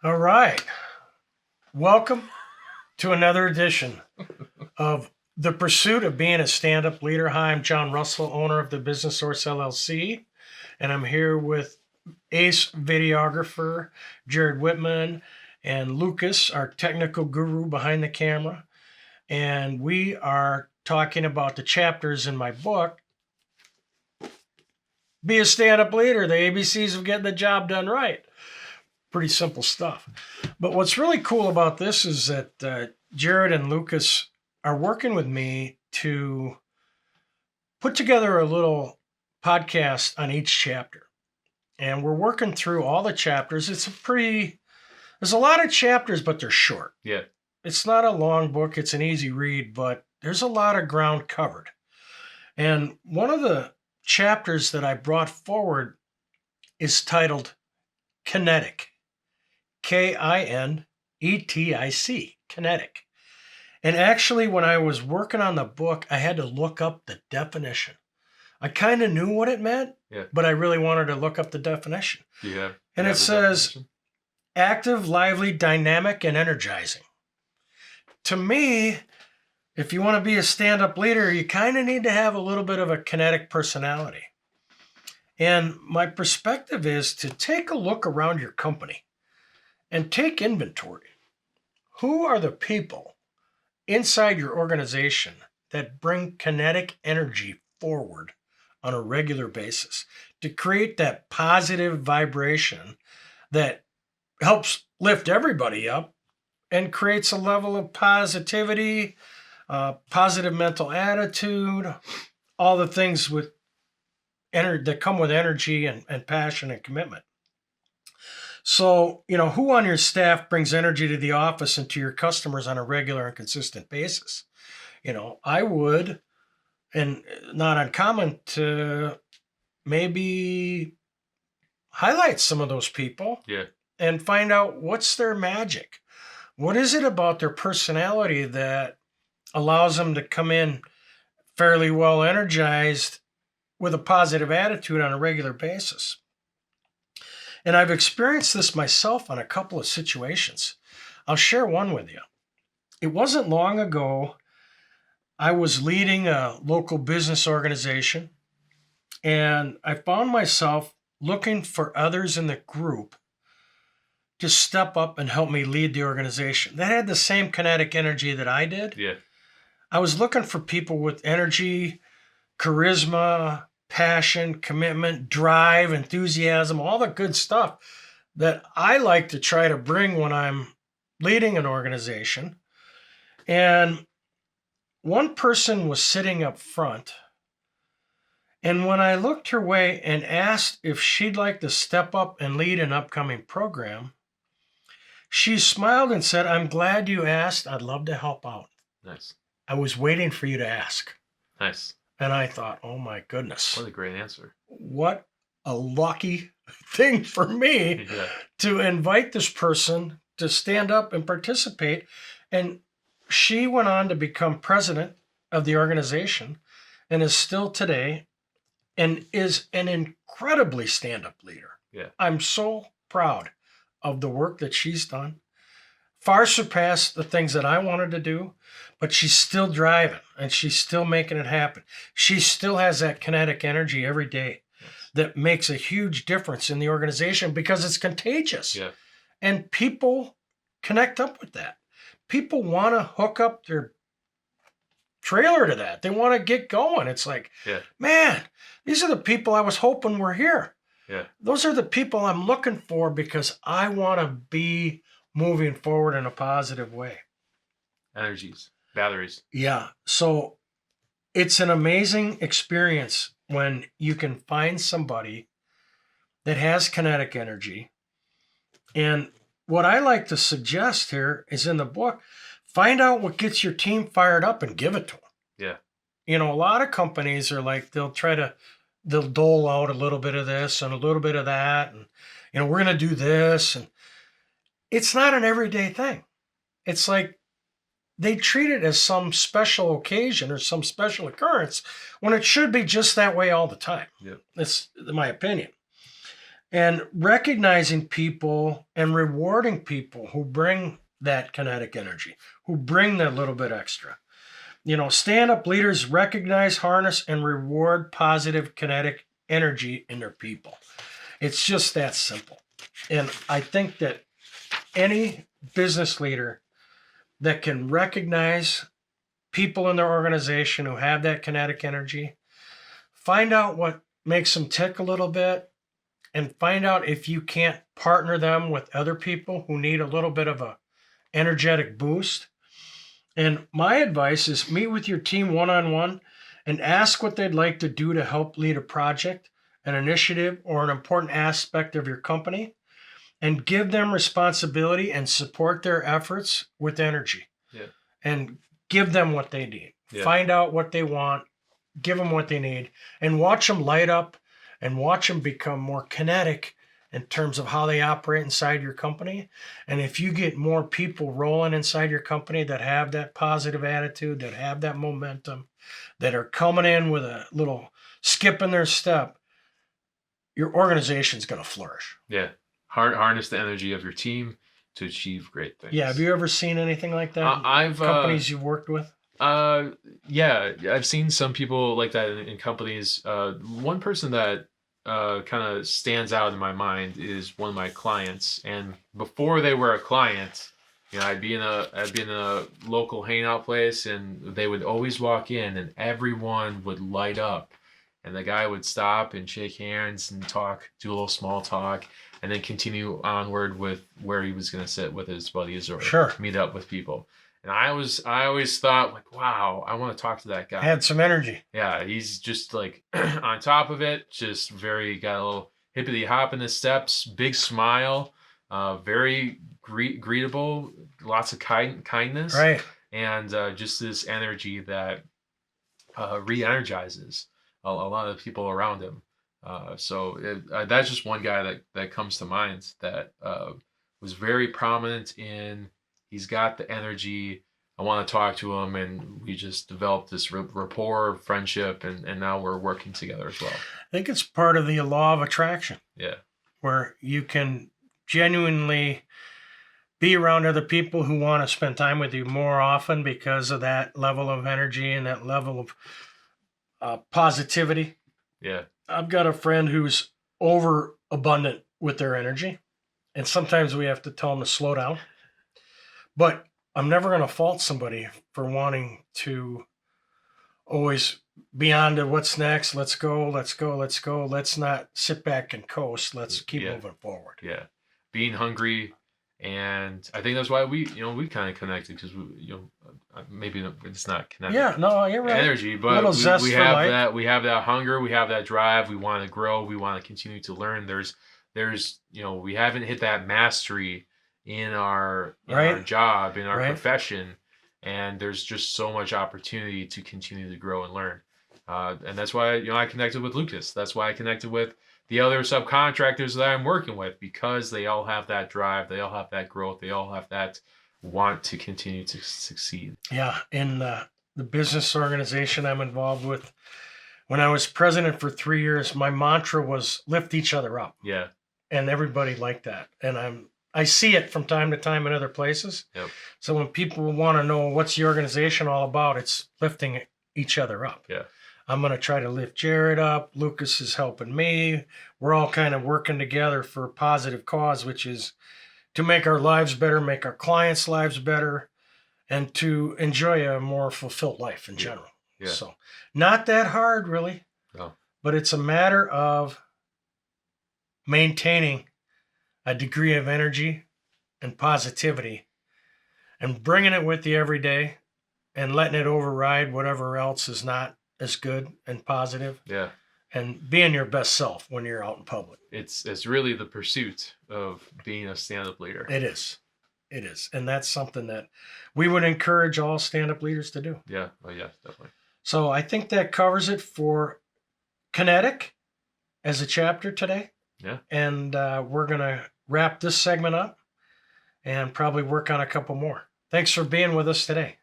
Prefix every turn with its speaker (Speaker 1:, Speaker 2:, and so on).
Speaker 1: All right. Welcome to another edition of The Pursuit of Being a Stand-Up Leader. Hi, I'm John Russell, owner of the Business Source LLC, and I'm here with ace videographer Jared Whitman and Lucas, our technical guru behind the camera. And we are talking about the chapters in my book, Be a Stand-Up Leader, the ABCs of Getting the Job Done Right. Pretty simple stuff. But what's really cool about this is that Jared and Lucas are working with me to put together a little podcast on each chapter. And we're working through all the chapters. There's a lot of chapters, but they're short.
Speaker 2: Yeah.
Speaker 1: It's not a long book. It's an easy read, but there's a lot of ground covered. And one of the chapters that I brought forward is titled Kinetic. Kinetic, Kinetic. And actually, when I was working on the book, I had to look up the definition. I kind of knew what it meant, but I really wanted to look up the definition. And it says, active, lively, dynamic, and energizing. To me, if you want to be a stand-up leader, you kind of need to have a little bit of a kinetic personality. And my perspective is to take a look around your company and take inventory. Who are the people inside your organization that bring kinetic energy forward on a regular basis to create that positive vibration that helps lift everybody up and creates a level of positivity, positive mental attitude, all the things that come with energy and passion and commitment. So, who on your staff brings energy to the office and to your customers on a regular and consistent basis? I would, and not uncommon to maybe highlight some of those people and find out what's their magic. What is it about their personality that allows them to come in fairly well energized with a positive attitude on a regular basis? And I've experienced this myself on a couple of situations. I'll share one with you. It wasn't long ago, I was leading a local business organization, and I found myself looking for others in the group to step up and help me lead the organization. That had the same kinetic energy that I did.
Speaker 2: Yeah.
Speaker 1: I was looking for people with energy, charisma, passion, commitment, drive, enthusiasm, all the good stuff that I like to try to bring when I'm leading an organization. And one person was sitting up front. And when I looked her way and asked if she'd like to step up and lead an upcoming program, she smiled and said, "I'm glad you asked. I'd love to help out."
Speaker 2: Nice.
Speaker 1: I was waiting for you to ask.
Speaker 2: Nice.
Speaker 1: And I thought, oh my goodness.
Speaker 2: What a great answer.
Speaker 1: What a lucky thing for me to invite this person to stand up and participate. And she went on to become president of the organization and is still today and is an incredibly stand-up leader.
Speaker 2: Yeah.
Speaker 1: I'm so proud of the work that she's done. Far surpassed the things that I wanted to do, but she's still driving and she's still making it happen. She still has that kinetic energy every day that makes a huge difference in the organization because it's contagious.
Speaker 2: Yeah.
Speaker 1: And people connect up with that. People want to hook up their trailer to that. They want to get going. It's like, man, these are the people I was hoping were here.
Speaker 2: Yeah.
Speaker 1: Those are the people I'm looking for because I want to be moving forward in a positive way.
Speaker 2: Energies, batteries.
Speaker 1: Yeah. So it's an amazing experience when you can find somebody that has kinetic energy. And what I like to suggest here is in the book, find out what gets your team fired up and give it to them.
Speaker 2: Yeah.
Speaker 1: A lot of companies are like, they'll dole out a little bit of this and a little bit of that. And, we're going to do this. And it's not an everyday thing. It's like they treat it as some special occasion or some special occurrence when it should be just that way all the time.
Speaker 2: Yeah.
Speaker 1: That's my opinion. and recognizing people and rewarding people who bring that kinetic energy, who bring that little bit extra. Stand-up leaders recognize, harness, and reward positive kinetic energy in their people. It's just that simple. And I think that any business leader that can recognize people in their organization who have that kinetic energy, find out what makes them tick a little bit, and find out if you can't partner them with other people who need a little bit of a energetic boost. And my advice is meet with your team one-on-one and ask what they'd like to do to help lead a project, an initiative, or an important aspect of your company, and give them responsibility and support their efforts with energy.
Speaker 2: Yeah.
Speaker 1: And give them what they need.
Speaker 2: Yeah.
Speaker 1: Find out what they want, give them what they need, and watch them light up and watch them become more kinetic in terms of how they operate inside your company. And if you get more people rolling inside your company that have that positive attitude, that have that momentum, that are coming in with a little skip in their step, your organization's going to flourish.
Speaker 2: Yeah. Harness the energy of your team to achieve great things.
Speaker 1: Yeah. Have you ever seen anything like that? Companies you've worked with?
Speaker 2: Yeah, I've seen some people like that in companies. One person that kind of stands out in my mind is one of my clients. And before they were a client, I'd be in a local hangout place, and they would always walk in, and everyone would light up, and the guy would stop and shake hands and talk, do a little small talk, and then continue onward with where he was going to sit with his buddies or meet up with people. And I always thought, like, wow, I want to talk to that guy.
Speaker 1: Had some energy.
Speaker 2: Yeah, he's just like on top of it, just got a little hippity hop in his steps, big smile, very greetable, lots of kindness,
Speaker 1: right? And
Speaker 2: just this energy that re-energizes a lot of the people around him. So that's just one guy that comes to mind that was very prominent in. He's got the energy. I want to talk to him, and we just developed this rapport, friendship, and now we're working together as well.
Speaker 1: I think it's part of the law of attraction.
Speaker 2: Yeah. Where
Speaker 1: you can genuinely be around other people who want to spend time with you more often because of that level of energy and that level of positivity.
Speaker 2: Yeah.
Speaker 1: I've got a friend who's overabundant with their energy, and sometimes we have to tell them to slow down. But I'm never going to fault somebody for wanting to always be on to what's next. Let's go. Let's not sit back and coast. Let's keep moving forward.
Speaker 2: Yeah. Being hungry. And I think that's why we kind of connected, because maybe it's not connected.
Speaker 1: Yeah, no, you're right.
Speaker 2: Energy, but we have that hunger, we have that drive. We want to grow. We want to continue to learn. There's we haven't hit that mastery in our job, in our profession, and there's just so much opportunity to continue to grow and learn. And that's why I connected with Lucas. That's why I connected with the other subcontractors that I'm working with, because they all have that drive, they all have that growth, they all have that want to continue to succeed.
Speaker 1: Yeah, in the business organization I'm involved with, when I was president for 3 years, my mantra was lift each other up.
Speaker 2: Yeah.
Speaker 1: And everybody liked that. And I see it from time to time in other places.
Speaker 2: Yep.
Speaker 1: So when people want to know what's the organization all about, it's lifting each other up.
Speaker 2: Yeah.
Speaker 1: I'm going to try to lift Jared up. Lucas is helping me. We're all kind of working together for a positive cause, which is to make our lives better, make our clients' lives better, and to enjoy a more fulfilled life in general.
Speaker 2: Yeah.
Speaker 1: So not that hard, really.
Speaker 2: No.
Speaker 1: But it's a matter of maintaining a degree of energy and positivity and bringing it with you every day and letting it override whatever else is not as good and positive.
Speaker 2: Yeah.
Speaker 1: And being your best self when you're out in public.
Speaker 2: It's really the pursuit of being a stand-up leader.
Speaker 1: It is. And that's something that we would encourage all stand-up leaders to do.
Speaker 2: Yeah. Oh, yeah, definitely.
Speaker 1: So I think that covers it for Kinetic as a chapter today.
Speaker 2: Yeah.
Speaker 1: And we're going to wrap this segment up and probably work on a couple more. Thanks for being with us today.